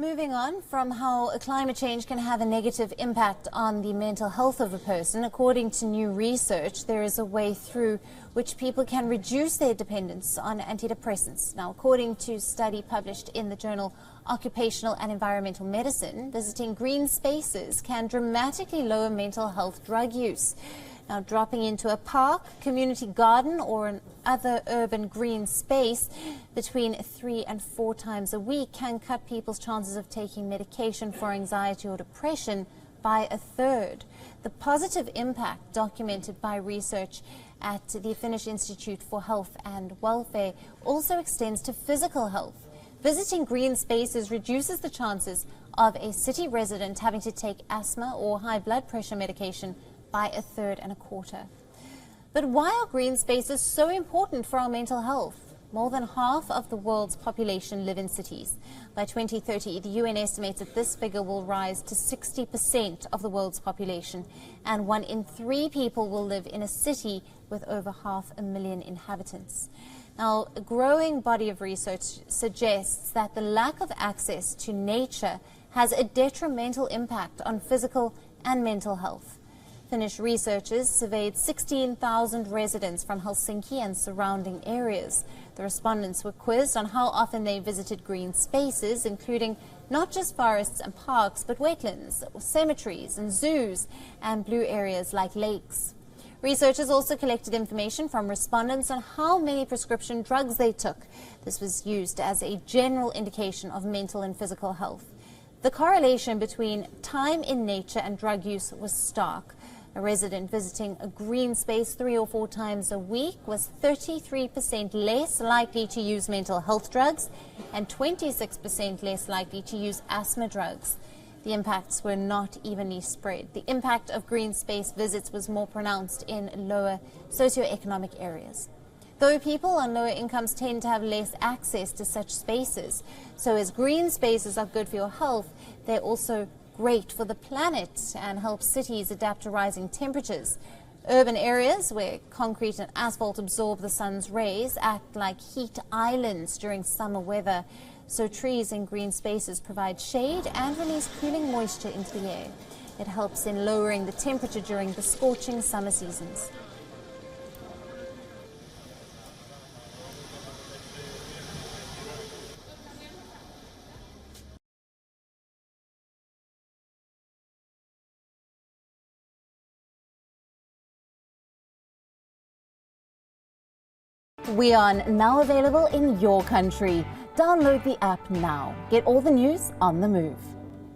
Moving on from how climate change can have a negative impact on the mental health of a person, according to new research, there is a way through which people can reduce their dependence on antidepressants. Now, according to a study published in the journal Occupational and Environmental Medicine, visiting green spaces can dramatically lower mental health drug use. Now, dropping into a park, community garden or an other urban green space between 3 and 4 times a week can cut people's chances of taking medication for anxiety or depression by a third. The positive impact documented by research at the Finnish Institute for Health and Welfare also extends to physical health. Visiting green spaces reduces the chances of a city resident having to take asthma or high blood pressure medication by a third and a quarter. But why are green spaces so important for our mental health? More than half of the world's population live in cities. By 2030, the UN estimates that this figure will rise to 60% of the world's population, and 1 in 3 people will live in a city with over 500,000 inhabitants. Now, a growing body of research suggests that the lack of access to nature has a detrimental impact on physical and mental health. Finnish researchers surveyed 16,000 residents from Helsinki and surrounding areas. The respondents were quizzed on how often they visited green spaces, including not just forests and parks, but wetlands, cemeteries and zoos, and blue areas like lakes. Researchers also collected information from respondents on how many prescription drugs they took. This was used as a general indication of mental and physical health. The correlation between time in nature and drug use was stark. A resident visiting a green space 3 or 4 times a week was 33% less likely to use mental health drugs and 26% less likely to use asthma drugs. The impacts were not evenly spread. The impact of green space visits was more pronounced in lower socioeconomic areas. Though people on lower incomes tend to have less access to such spaces, so as green spaces are good for your health, they're also great for the planet and help cities adapt to rising temperatures. Urban areas where concrete and asphalt absorb the sun's rays act like heat islands during summer weather. So trees in green spaces provide shade and release cooling moisture into the air. It helps in lowering the temperature during the scorching summer seasons. WION, now available in your country. Download the app now. Get all the news on the move.